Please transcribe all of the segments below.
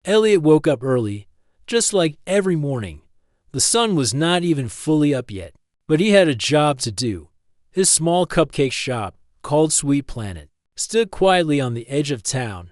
Elliot woke up early, just like every morning. The sun was not even fully up yet, but he had a job to do. His small cupcake shop, called Sweet Planet, stood quietly on the edge of town.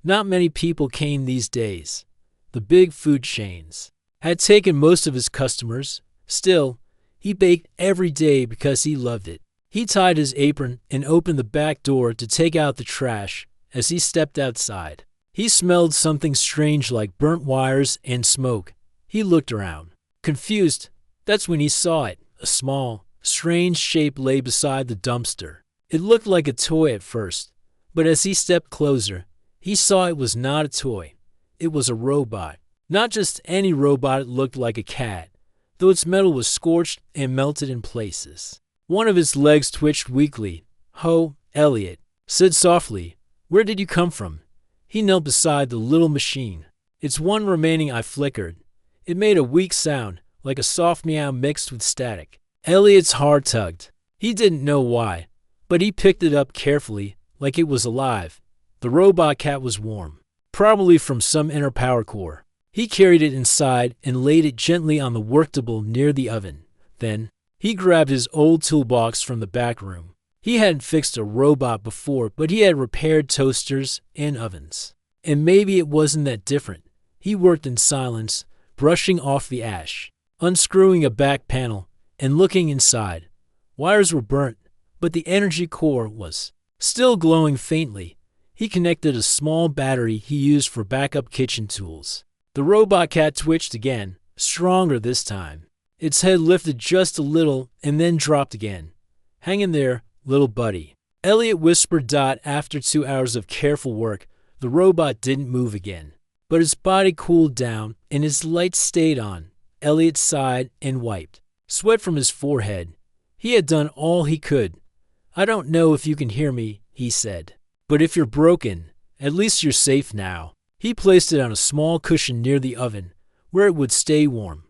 Not many people came these days. The big food chains had taken most of his customers. Still, he baked every day because he loved it. He tied his apron and opened the back door to take out the trash. As he stepped outside, he smelled something strange like burnt wires and smoke. He looked around, confused. That's when he saw it. A small, strange shape lay beside the dumpster. It looked like a toy at first, but as he stepped closer, he saw it was not a toy. It was a robot. Not just any robot. It looked like a cat, though its metal was scorched and melted in places. One of its legs twitched weakly. "Ho, Elliot," said softly. "Where did you come from?" He knelt beside the little machine. "It's one remaining," I flickered. It made a weak sound, like a soft meow mixed with static. Elliot's heart tugged. He didn't know why, but he picked it up carefully, like it was alive. The robot cat was warm, probably from some inner power core. He carried it inside and laid it gently on the worktable near the oven. Then, he grabbed his old toolbox from the back room. He hadn't fixed a robot before, but he had repaired toasters and ovens. And maybe it wasn't that different. He worked in silence, brushing off the ash, unscrewing a back panel, and looking inside. Wires were burnt, but the energy core was still glowing faintly. He connected a small battery he used for backup kitchen tools. The robot cat twitched again, stronger this time. Its head lifted just a little and then dropped again. "Hang in there, little buddy," Elliot whispered. After 2 hours of careful work, the robot didn't move again, but his body cooled down and his lights stayed on. Elliot sighed and wiped sweat from his forehead. He had done all he could. "I don't know if you can hear me," he said, "but if you're broken, at least you're safe now." He placed it on a small cushion near the oven, where it would stay warm.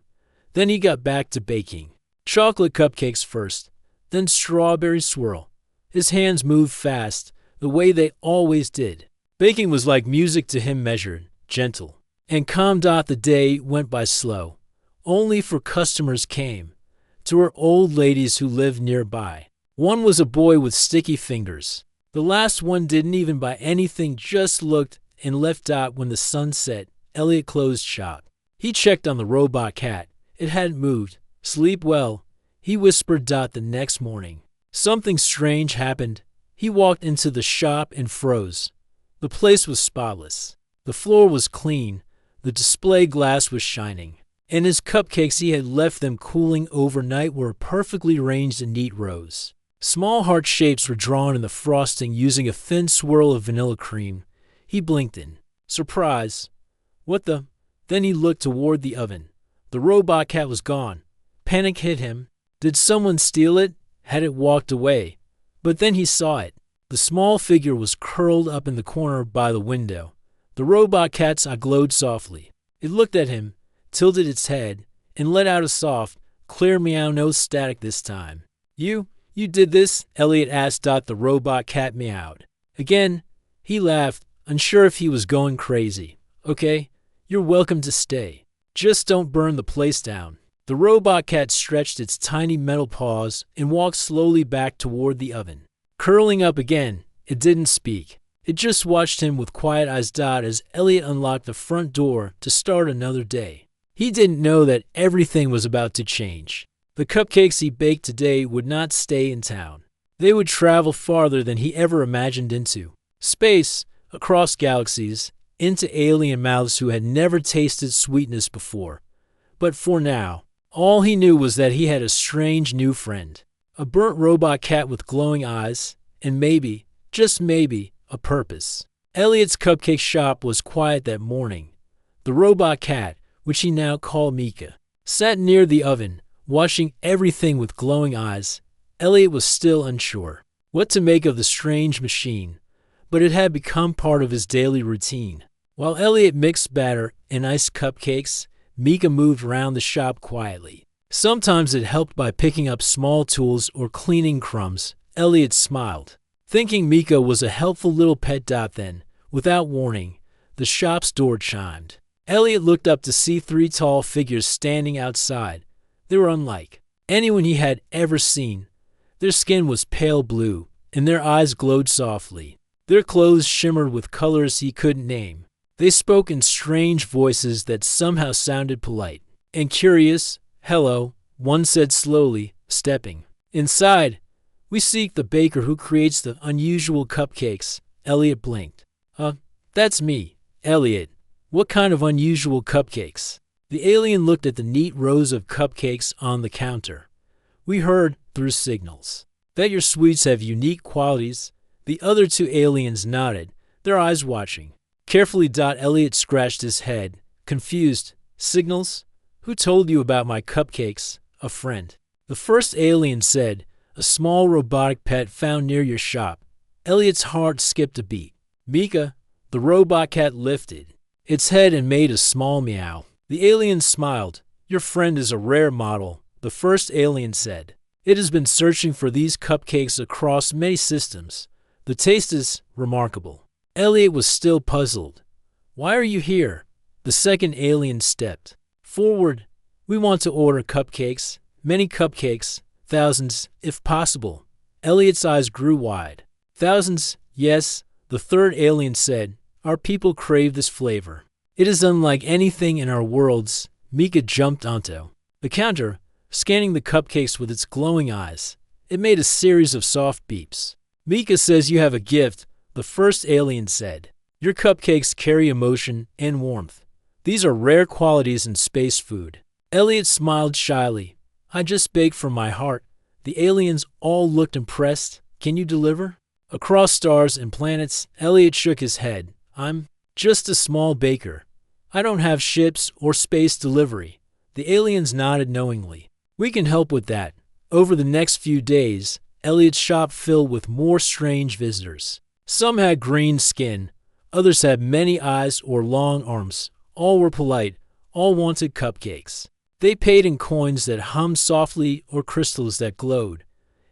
Then he got back to baking. Chocolate cupcakes first, then strawberry swirl. His hands moved fast, the way they always did. Baking was like music to him, measured, gentle, and calm. The day went by slow. Only 4 customers came. 2 were old ladies who lived nearby. One was a boy with sticky fingers. The last one didn't even buy anything, just looked and left. When the sun set, Elliot closed shop. He checked on the robot cat. It hadn't moved. "Sleep well," he whispered. The next morning, something strange happened. He walked into the shop and froze. The place was spotless. The floor was clean. The display glass was shining. And his cupcakes, he had left them cooling overnight, were perfectly arranged in neat rows. Small heart shapes were drawn in the frosting using a thin swirl of vanilla cream. He blinked in surprise. "What the?" Then he looked toward the oven. The robot cat was gone. Panic hit him. Did someone steal it? Had it walked away? But then he saw it. The small figure was curled up in the corner by the window. The robot cat's eye glowed softly. It looked at him, tilted its head, and let out a soft, clear meow, no static this time. You did this?" Elliot asked. The robot cat meowed. Again, he laughed, unsure if he was going crazy. "Okay, you're welcome to stay. Just don't burn the place down." The robot cat stretched its tiny metal paws and walked slowly back toward the oven. Curling up again, it didn't speak. It just watched him with quiet eyes. As Elliot unlocked the front door to start another day. He didn't know that everything was about to change. The cupcakes he baked today would not stay in town. They would travel farther than he ever imagined, into space, across galaxies, into alien mouths who had never tasted sweetness before. But for now, all he knew was that he had a strange new friend. A burnt robot cat with glowing eyes, and maybe, just maybe, a purpose. Elliot's cupcake shop was quiet that morning. The robot cat, which he now called Mika, sat near the oven, watching everything with glowing eyes. Elliot was still unsure what to make of the strange machine, but it had become part of his daily routine. While Elliot mixed batter and iced cupcakes, Mika moved around the shop quietly. Sometimes it helped by picking up small tools or cleaning crumbs. Elliot smiled, thinking Mika was a helpful little pet. Then, without warning, the shop's door chimed. Elliot looked up to see 3 tall figures standing outside. They were unlike anyone he had ever seen. Their skin was pale blue, and their eyes glowed softly. Their clothes shimmered with colors he couldn't name. They spoke in strange voices that somehow sounded polite and curious. "Hello," one said slowly, stepping inside. "We seek the baker who creates the unusual cupcakes." Elliot blinked. That's me." "Elliot, what kind of unusual cupcakes?" The alien looked at the neat rows of cupcakes on the counter. "We heard, through signals, that your sweets have unique qualities." The other 2 aliens nodded, their eyes watching. Carefully, Elliot scratched his head, confused. "Signals? Who told you about my cupcakes?" "A friend." The first alien said, "A small robotic pet found near your shop." Elliot's heart skipped a beat. "Mika." The robot cat lifted its head and made a small meow. The alien smiled. "Your friend is a rare model," the first alien said. "It has been searching for these cupcakes across many systems. The taste is remarkable." Elliot was still puzzled. "Why are you here?" The second alien stepped forward. "We want to order cupcakes, many cupcakes, thousands, if possible." Elliot's eyes grew wide. "Thousands, yes," the third alien said. "Our people crave this flavor. It is unlike anything in our worlds." Mika jumped onto the counter, scanning the cupcakes with its glowing eyes. It made a series of soft beeps. "Mika says you have a gift," the first alien said. "Your cupcakes carry emotion and warmth. These are rare qualities in space food." Elliot smiled shyly. "I just baked from my heart." The aliens all looked impressed. "Can you deliver?" Across stars and planets, Elliot shook his head. "I'm just a small baker. I don't have ships or space delivery." The aliens nodded knowingly. "We can help with that." Over the next few days, Elliot's shop filled with more strange visitors. Some had green skin, others had many eyes or long arms. All were polite, all wanted cupcakes. They paid in coins that hummed softly or crystals that glowed.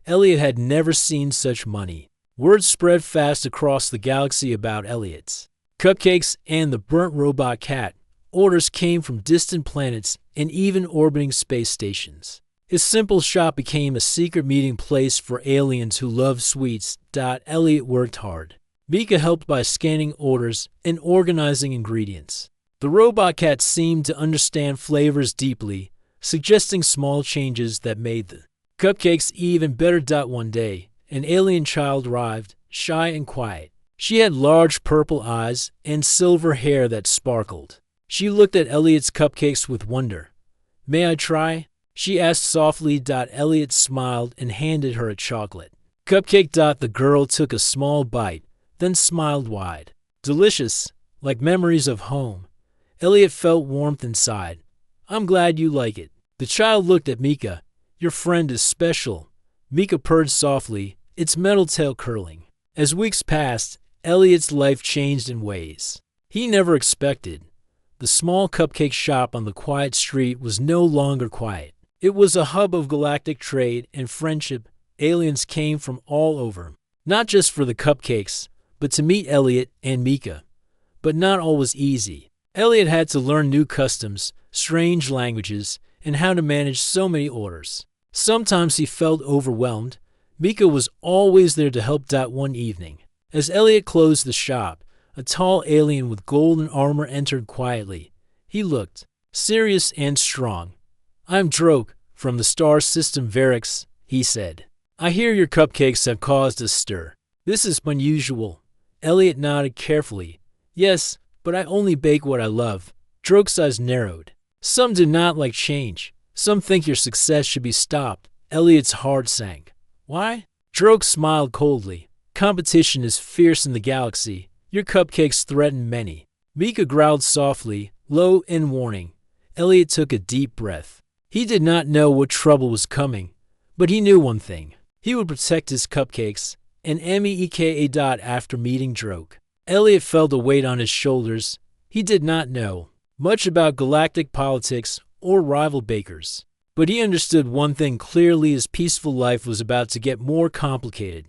Elliot had never seen such money. Word spread fast across the galaxy about Elliot's cupcakes and the burnt robot cat. Orders came from distant planets and even orbiting space stations. His simple shop became a secret meeting place for aliens who loved sweets. Elliot worked hard. Mika helped by scanning orders and organizing ingredients. The robot cat seemed to understand flavors deeply, suggesting small changes that made the cupcakes even better. One day, an alien child arrived, shy and quiet. She had large purple eyes and silver hair that sparkled. She looked at Elliot's cupcakes with wonder. "May I try?" she asked softly. Elliot smiled and handed her a chocolate cupcake. The girl took a small bite, then smiled wide. "Delicious, like memories of home." Elliot felt warmth inside. "I'm glad you like it." The child looked at Mika. "Your friend is special." Mika purred softly, its metal tail curling. As weeks passed, Elliot's life changed in ways he never expected. The small cupcake shop on the quiet street was no longer quiet. It was a hub of galactic trade and friendship. Aliens came from all over, not just for the cupcakes, but to meet Elliot and Mika. But not all was easy. Elliot had to learn new customs, strange languages, and how to manage so many orders. Sometimes he felt overwhelmed. Mika was always there to help. One evening, as Elliot closed the shop, a tall alien with golden armor entered quietly. He looked serious and strong. "I'm Droke, from the star system Varix," he said. "I hear your cupcakes have caused a stir. This is unusual." Elliot nodded carefully. "Yes, but I only bake what I love." Droke's eyes narrowed. "Some do not like change. Some think your success should be stopped." Elliot's heart sank. "Why?" Droke smiled coldly. "Competition is fierce in the galaxy. Your cupcakes threaten many." Mika growled softly, low and warning. Elliot took a deep breath. He did not know what trouble was coming, but he knew one thing. He would protect his cupcakes, and Meka. After meeting Droke, Elliot felt a weight on his shoulders. He did not know much about galactic politics or rival bakers, but he understood one thing clearly: his peaceful life was about to get more complicated.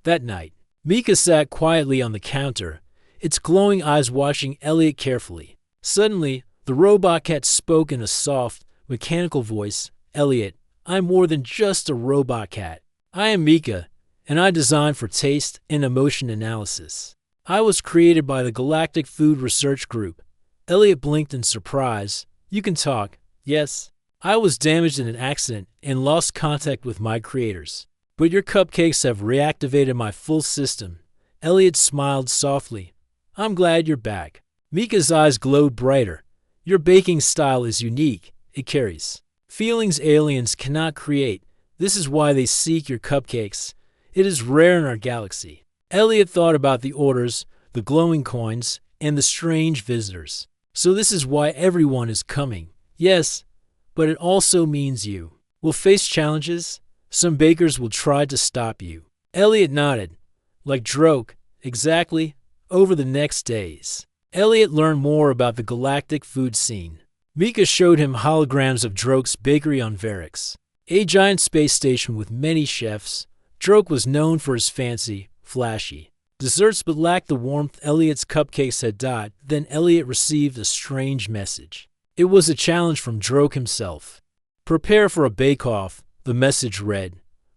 That night, Mika sat quietly on the counter. its glowing eyes watching Elliot carefully. Suddenly, the robot cat spoke in a soft, mechanical voice. Elliot, I'm more than just a robot cat. I am Mika, and I designed for taste and emotion analysis. I was created by the Galactic Food Research Group. Elliot blinked in surprise. You can talk, yes? I was damaged in an accident and lost contact with my creators. But your cupcakes have reactivated my full system. Elliot smiled softly. I'm glad you're back. Mika's eyes glowed brighter. Your baking style is unique. It carries feelings aliens cannot create. This is why they seek your cupcakes. It is rare in our galaxy. Elliot thought about the orders, the glowing coins, and the strange visitors. So this is why everyone is coming. Yes, but it also means you will face challenges. Some bakers will try to stop you. Elliot nodded. Like Droke, exactly. Over the next days, Elliot learned more about the galactic food scene. Mika showed him holograms of Droke's bakery on Varix, a giant space station with many chefs. Droke was known for his fancy, flashy desserts but lacked the warmth Elliot's cupcakes had. Then Elliot received a strange message. It was a challenge from Droke himself. Prepare for a bake-off, the message read.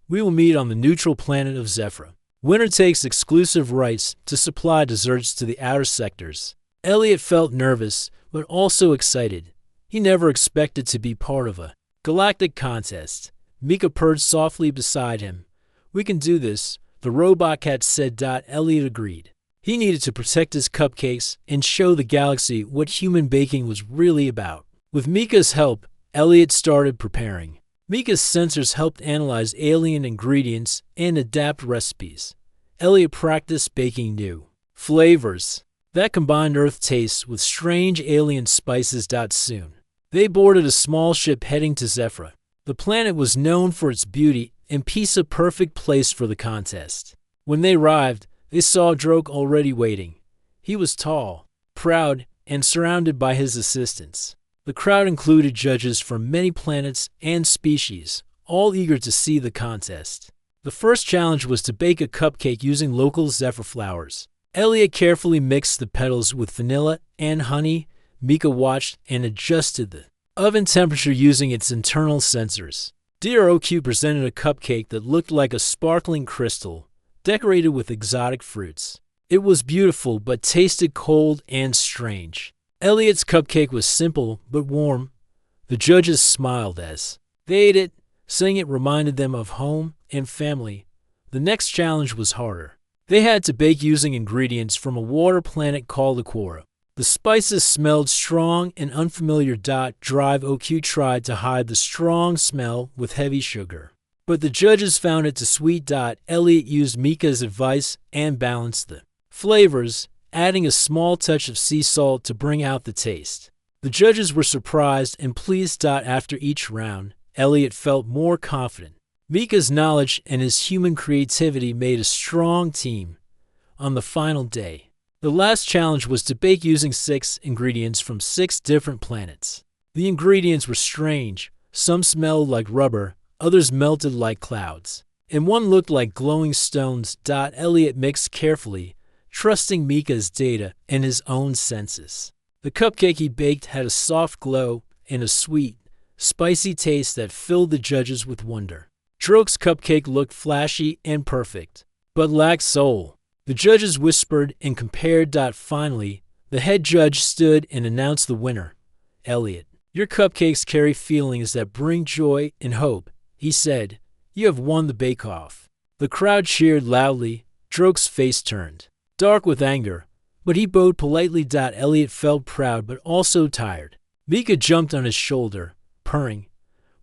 We will meet on the neutral planet of Zephyr. Winner takes exclusive rights to supply desserts to the outer sectors. Elliot felt nervous, but also excited. He never expected to be part of a galactic contest. Mika purred softly beside him. We can do this, the robot cat said. Elliot agreed. He needed to protect his cupcakes and show the galaxy what human baking was really about. With Mika's help, Elliot started preparing. Mika's sensors helped analyze alien ingredients and adapt recipes. Elliot practiced baking new flavors that combined Earth tastes with strange alien spices. Soon, they boarded a small ship heading to Zephyr. The planet was known for its beauty and peace, a perfect place for the contest. When they arrived, they saw Droke already waiting. He was tall, proud, and surrounded by his assistants. The crowd included judges from many planets and species, all eager to see the contest. The first challenge was to bake a cupcake using local Zephyr flowers. Elliot carefully mixed the petals with vanilla and honey. Mika watched and adjusted the oven temperature using its internal sensors. DROQ presented a cupcake that looked like a sparkling crystal, decorated with exotic fruits. It was beautiful but tasted cold and strange. Elliot's cupcake was simple but warm. The judges smiled as they ate it, saying it reminded them of home and family. The next challenge was harder. They had to bake using ingredients from a water planet called Aquara. The spices smelled strong and unfamiliar. Drive OQ tried to hide the strong smell with heavy sugar, but the judges found it too sweet. Elliot used Mika's advice and balanced the flavors, adding a small touch of sea salt to bring out the taste. The judges were surprised and pleased. After each round, Elliot felt more confident. Mika's knowledge and his human creativity made a strong team. On the final day, the last challenge was to bake using 6 ingredients from 6 different planets. The ingredients were strange. Some smelled like rubber, others melted like clouds, and one looked like glowing stones. Elliot mixed carefully, trusting Mika's data and his own senses. The cupcake he baked had a soft glow and a sweet, spicy taste that filled the judges with wonder. Droke's cupcake looked flashy and perfect, but lacked soul. The judges whispered and compared. Finally, the head judge stood and announced the winner. Elliot, your cupcakes carry feelings that bring joy and hope, he said. You have won the bake-off. The crowd cheered loudly. Droke's face turned dark with anger, but he bowed politely. Elliot felt proud but also tired. Mika jumped on his shoulder, purring.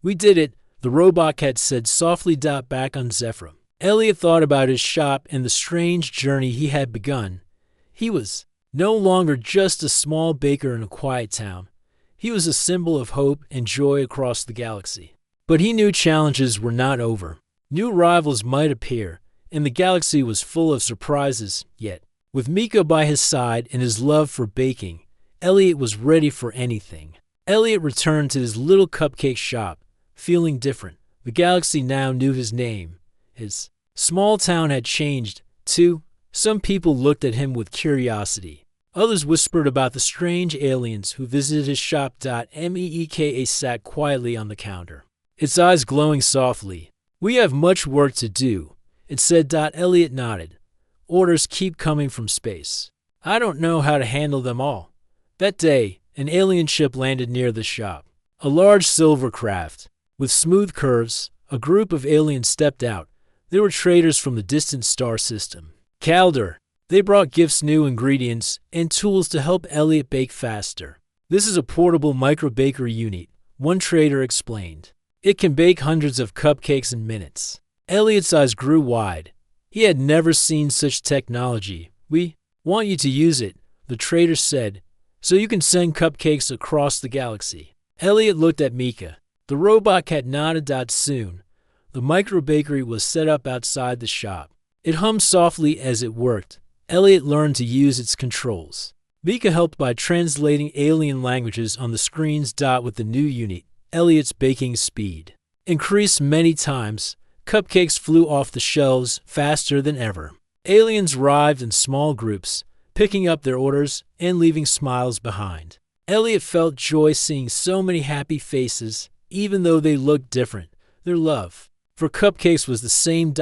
We did it, the robot cat said softly. Back on Zephyr, Elliot thought about his shop and the strange journey he had begun. He was no longer just a small baker in a quiet town. He was a symbol of hope and joy across the galaxy. But he knew challenges were not over. New rivals might appear, and the galaxy was full of surprises. Yet, with Mika by his side and his love for baking, Elliot was ready for anything. Elliot returned to his little cupcake shop, feeling different. The galaxy now knew his name. His small town had changed, too. Some people looked at him with curiosity. Others whispered about the strange aliens who visited his shop. Meeka sat quietly on the counter, its eyes glowing softly. "We have much work to do," it said. Elliot nodded. "Orders keep coming from space. I don't know how to handle them all." That day, an alien ship landed near the shop. A large silver craft, with smooth curves. A group of aliens stepped out. They were traders from the distant star system. Calder. They brought gifts, new ingredients, and tools to help Elliot bake faster. "This is a portable micro-bakery unit," one trader explained. "It can bake hundreds of cupcakes in minutes." Elliot's eyes grew wide. He had never seen such technology. "We want you to use it," the trader said, "so you can send cupcakes across the galaxy." Elliot looked at Meeka. The robot cat nodded. Soon, the micro-bakery was set up outside the shop. It hummed softly as it worked. Elliot learned to use its controls. Meeka helped by translating alien languages on the screens. With the new unit, Elliot's baking speed increased many times. Cupcakes flew off the shelves faster than ever. Aliens arrived in small groups, picking up their orders and leaving smiles behind. Elliot felt joy seeing so many happy faces, even though they looked different. Their love for cupcakes was the same.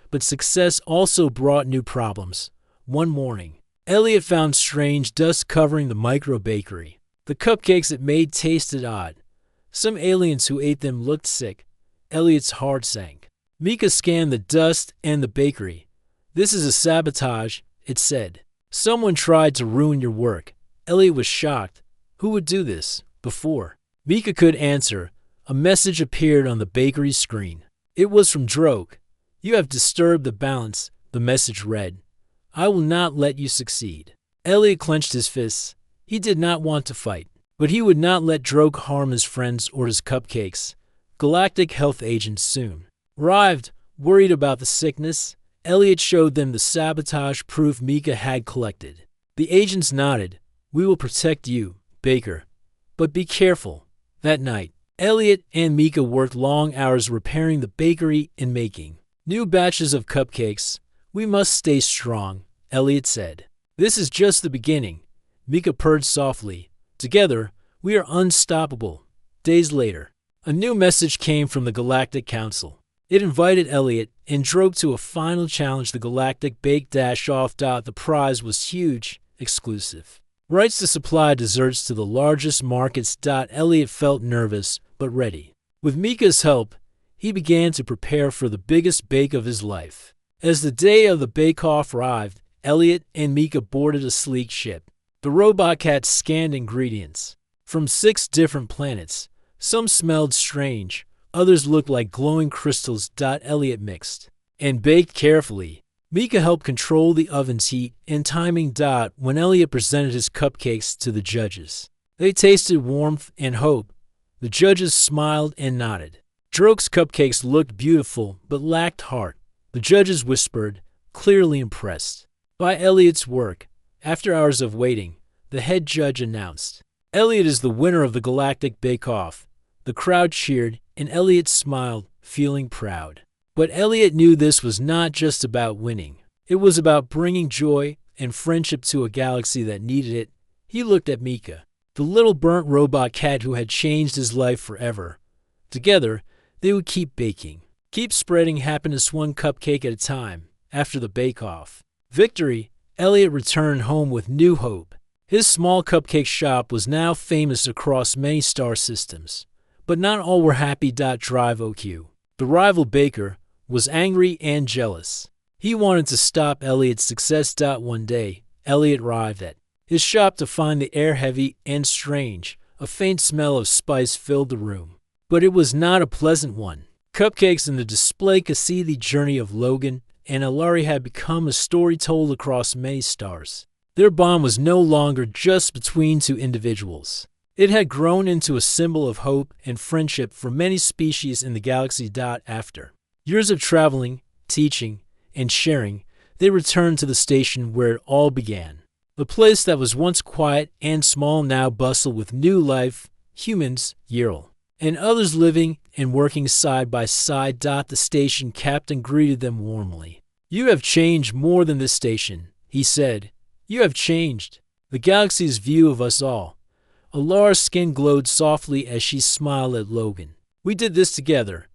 But success also brought new problems. One morning, Elliot found strange dust covering the micro-bakery. The cupcakes it made tasted odd. Some aliens who ate them looked sick. Elliot's heart sank. Meeka scanned the dust and the bakery. "This is a sabotage," it said. "Someone tried to ruin your work." Elliot was shocked. Who would do this before? Meeka could answer. A message appeared on the bakery screen. It was from Droke. "You have disturbed the balance," the message read. "I will not let you succeed." Elliot clenched his fists. He did not want to fight, but he would not let Droke harm his friends or his cupcakes. Galactic health agents soon arrived, worried about the sickness. Elliot showed them the sabotage proof Meeka had collected. The agents nodded. "We will protect you, Baker. But be careful." That night, Elliot and Meeka worked long hours repairing the bakery and making new batches of cupcakes. "We must stay strong," Elliot said. "This is just the beginning." Meeka purred softly. "Together, we are unstoppable." Days later, a new message came from the Galactic Council. It invited Elliot and Droke to a final challenge, the Galactic Bake Dash-Off. The prize was huge, exclusive rights to supply desserts to the largest markets. Elliot felt nervous, but ready. With Meeka's help, he began to prepare for the biggest bake of his life. As the day of the bake-off arrived, Elliot and Meeka boarded a sleek ship. The robot cat scanned ingredients from 6 different planets. Some smelled strange, others looked like glowing crystals. Elliot mixed and baked carefully. Meeka helped control the oven's heat and timing. When Elliot presented his cupcakes to the judges, they tasted warmth and hope. The judges smiled and nodded. Droke's cupcakes looked beautiful but lacked heart. The judges whispered, clearly impressed by Elliot's work. After hours of waiting, the head judge announced, "Elliot is the winner of the Galactic Bake-Off." The crowd cheered, and Elliot smiled, feeling proud. But Elliot knew this was not just about winning. It was about bringing joy and friendship to a galaxy that needed it. He looked at Meeka, the little burnt robot cat who had changed his life forever. Together, they would keep baking, keep spreading happiness one cupcake at a time. After the bake-off victory, Elliot returned home with new hope. His small cupcake shop was now famous across many star systems. But not all were happy. Drive OQ, the rival baker, was angry and jealous. He wanted to stop Elliot's success. One day, Elliot arrived at his shop to find the air heavy and strange. A faint smell of spice filled the room. But it was not a pleasant one. Cupcakes in the display could see the journey of Logan and Alari had become a story told across many stars. Their bond was no longer just between 2 individuals. It had grown into a symbol of hope and friendship for many species in the galaxy. After years of traveling, teaching, and sharing, they returned to the station where it all began. The place that was once quiet and small now bustled with new life, humans, Yerl, and others living and working side by side. The station captain greeted them warmly. "You have changed more than this station," he said. "You have changed the galaxy's view of us all." Alara's skin glowed softly as she smiled at Logan. "We did this together."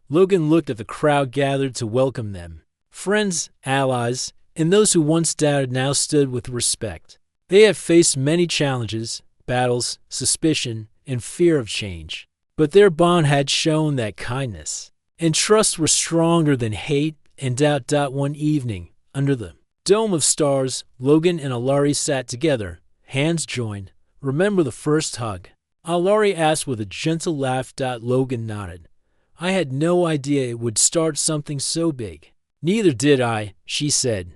Logan looked at the crowd gathered to welcome them. Friends, allies, and those who once doubted now stood with respect. They had faced many challenges, battles, suspicion, and fear of change. But their bond had shown that kindness and trust were stronger than hate and doubt. One evening, under the dome of stars, Logan and Alari sat together, hands joined. "Remember the first hug?" Alari asked with a gentle laugh. Logan nodded. "I had no idea it would start something so big." "Neither did I," she said.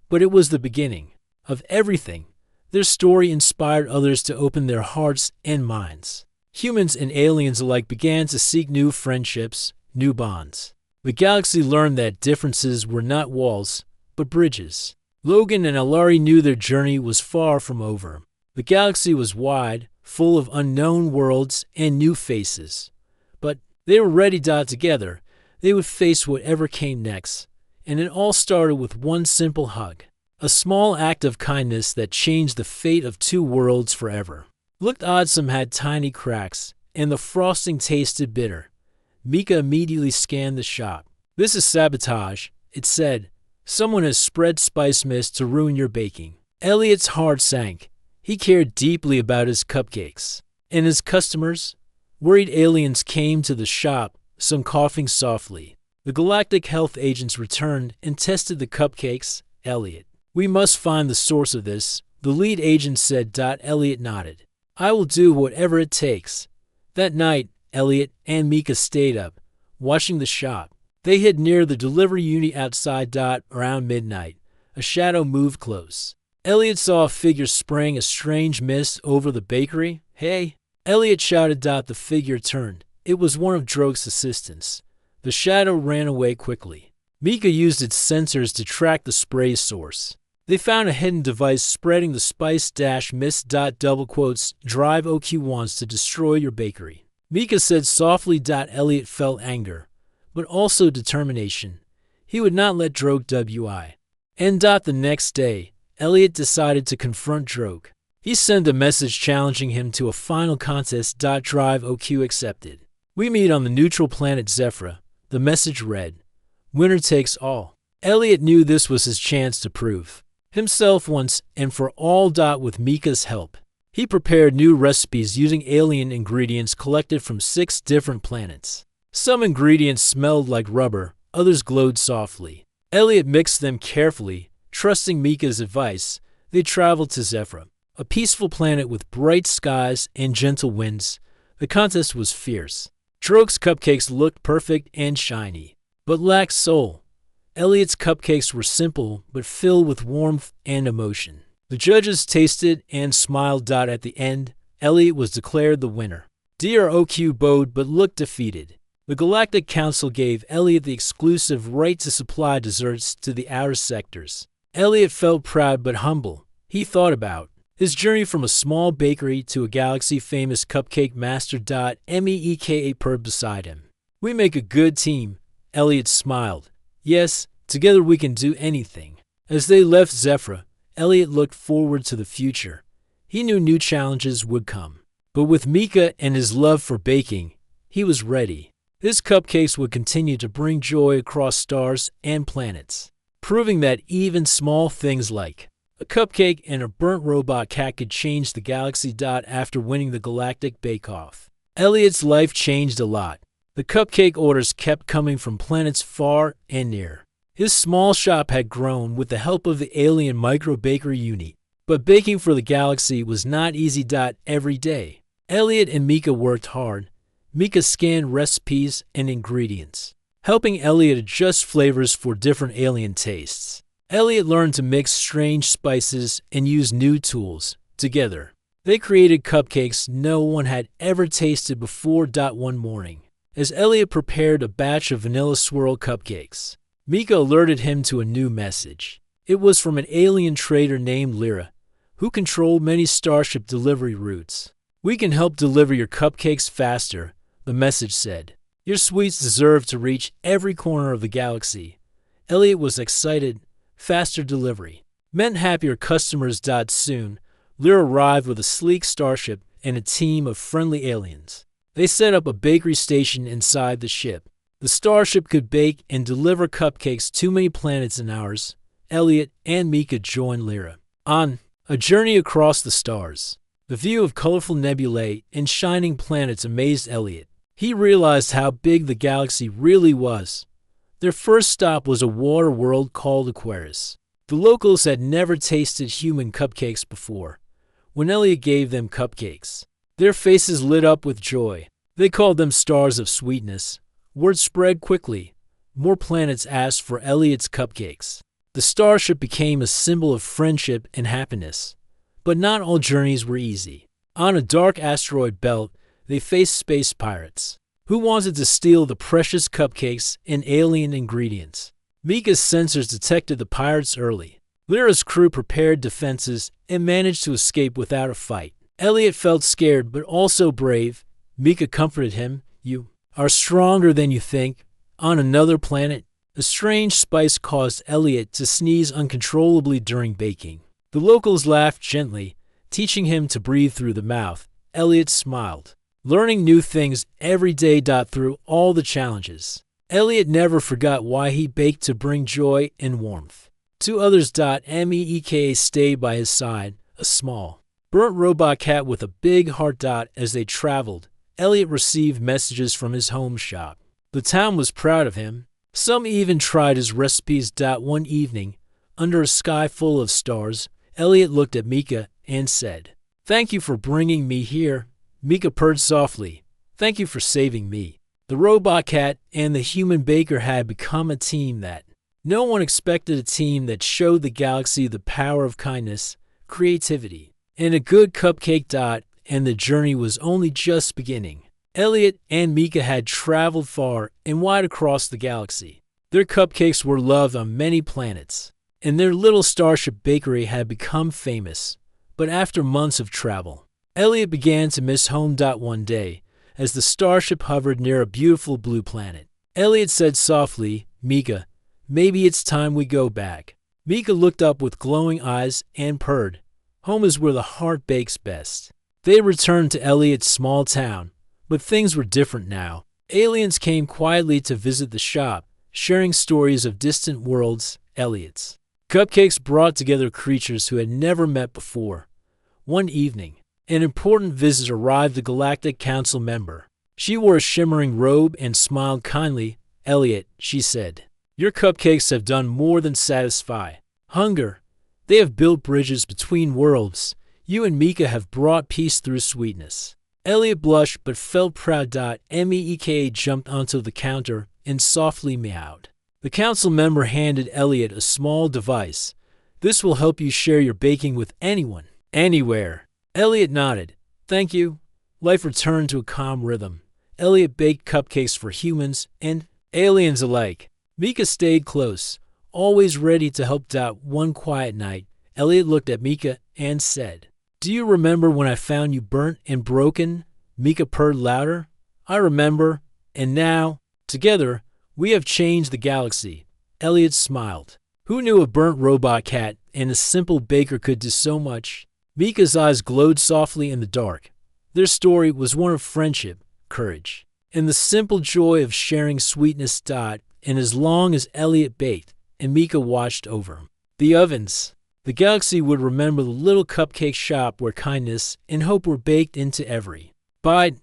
"But it was the beginning of everything." Their story inspired others to open their hearts and minds. Humans and aliens alike began to seek new friendships, new bonds. The galaxy learned that differences were not walls, but bridges. Logan and Alari knew their journey was far from over. The galaxy was wide, full of unknown worlds and new faces. But they were ready. Together, they would face whatever came next. And it all started with one simple hug. A small act of kindness that changed the fate of two worlds forever. Looked odd, some had tiny cracks, and the frosting tasted bitter. Mika immediately scanned the shop. "This is sabotage," it said. "Someone has spread spice mist to ruin your baking." Elliot's heart sank. He cared deeply about his cupcakes. And his customers? Worried aliens came to the shop, some coughing softly. The galactic health agents returned and tested the cupcakes. "Elliot, we must find the source of this," the lead agent said. Elliot nodded. "I will do whatever it takes." That night, Elliot and Mika stayed up, watching the shop. They hid near the delivery unit outside. Around midnight, a shadow moved close. Elliot saw a figure spraying a strange mist over the bakery. "Hey!" Elliot shouted. The figure turned. It was one of Droke's assistants. The shadow ran away quickly. Mika used its sensors to track the spray source. They found a hidden device spreading the spice-mist. "Drive OQ wants to destroy your bakery," Mika said softly. Elliot felt anger, but also determination. He would not let Droke wi. And the next day, Elliot decided to confront Droke. He sent a message challenging him to a final contest. Drive OQ accepted. "We meet on the neutral planet Zephyra," the message read. "Winner takes all." Elliot knew this was his chance to prove himself once and for all. With Mika's help, he prepared new recipes using alien ingredients collected from 6 different planets. Some ingredients smelled like rubber, others glowed softly. Elliot mixed them carefully, trusting Mika's advice. They traveled to Zephyra, a peaceful planet with bright skies and gentle winds. The contest was fierce. Droke's cupcakes looked perfect and shiny, but lacked soul. Elliot's cupcakes were simple, but filled with warmth and emotion. The judges tasted and smiled. At the end, Elliot was declared the winner. DROQ bowed but looked defeated. The Galactic Council gave Elliot the exclusive right to supply desserts to the outer sectors. Elliot felt proud but humble. He thought about his journey from a small bakery to a galaxy-famous cupcake master. Meeka purred beside him. "We make a good team," Elliot smiled. "Yes, together we can do anything." As they left Zephyra, Elliot looked forward to the future. He knew new challenges would come. But with Mika and his love for baking, he was ready. His cupcakes would continue to bring joy across stars and planets, proving that even small things like a cupcake and a burnt robot cat could change the galaxy. After winning the Galactic Bake-Off, Elliot's life changed a lot. The cupcake orders kept coming from planets far and near. His small shop had grown with the help of the alien micro-bakery unit. But baking for the galaxy was not easy. Every day, Elliot and Mika worked hard. Mika scanned recipes and ingredients, helping Elliot adjust flavors for different alien tastes. Elliot learned to mix strange spices and use new tools. Together, they created cupcakes no one had ever tasted before. One morning, as Elliot prepared a batch of vanilla swirl cupcakes, Mika alerted him to a new message. It was from an alien trader named Lyra, who controlled many starship delivery routes. "We can help deliver your cupcakes faster," the message said. "Your sweets deserve to reach every corner of the galaxy." Elliot was excited. Faster delivery meant happier customers. Soon, Lyra arrived with a sleek starship and a team of friendly aliens. They set up a bakery station inside the ship. The starship could bake and deliver cupcakes to many planets and hours. Elliot and Mika joined Lyra on a journey across the stars. The view of colorful nebulae and shining planets amazed Elliot. He realized how big the galaxy really was. Their first stop was a water world called Aquarius. The locals had never tasted human cupcakes before. When Elliot gave them cupcakes, their faces lit up with joy. They called them stars of sweetness. Word spread quickly. More planets asked for Elliot's cupcakes. The starship became a symbol of friendship and happiness. But not all journeys were easy. On a dark asteroid belt, they faced space pirates, who wanted to steal the precious cupcakes and alien ingredients. Mika's sensors detected the pirates early. Lyra's crew prepared defenses and managed to escape without a fight. Elliot felt scared but also brave. Mika comforted him. "You are stronger than you think." On another planet, a strange spice caused Elliot to sneeze uncontrollably during baking. The locals laughed gently, teaching him to breathe through the mouth. Elliot smiled, learning new things every day. Through all the challenges, Elliot never forgot why he baked to bring joy and warmth to others. Meka stayed by his side, a small, burnt robot cat with a big heart. As they traveled, Elliot received messages from his home shop. The town was proud of him. Some even tried his recipes. One evening, under a sky full of stars, Elliot looked at Mika and said, "Thank you for bringing me here." Mika purred softly. "Thank you for saving me." The robot cat and the human baker had become a team that no one expected, a team that showed the galaxy the power of kindness, creativity, and a good cupcake. And the journey was only just beginning. Elliot and Mika had traveled far and wide across the galaxy. Their cupcakes were loved on many planets, and their little starship bakery had become famous. But after months of travel, Elliot began to miss home. One day, as the starship hovered near a beautiful blue planet, Elliot said softly, "Mika, maybe it's time we go back." Mika looked up with glowing eyes and purred. Home is where the heart bakes best. They returned to Elliot's small town, but things were different now. Aliens came quietly to visit the shop, sharing stories of distant worlds. Elliot's cupcakes brought together creatures who had never met before. One evening, an important visitor arrived, a galactic council member. She wore a shimmering robe and smiled kindly. "Elliot," she said, "your cupcakes have done more than satisfy hunger. They have built bridges between worlds. You and Mika have brought peace through sweetness." Elliot blushed but felt proud. Meka jumped onto the counter and softly meowed. The council member handed Elliot a small device. "This will help you share your baking with anyone, anywhere." Elliot nodded. "Thank you." Life returned to a calm rhythm. Elliot baked cupcakes for humans and aliens alike. Mika stayed close, always ready to help. One quiet night, Elliot looked at Mika and said, "Do you remember when I found you burnt and broken?" Mika purred louder. "I remember. And now, together, we have changed the galaxy." Elliot smiled. Who knew a burnt robot cat and a simple baker could do so much? Mika's eyes glowed softly in the dark. Their story was one of friendship, courage, and the simple joy of sharing sweetness. And as long as Elliot baked and Mika watched over the ovens, the galaxy would remember the little cupcake shop where kindness and hope were baked into every bite.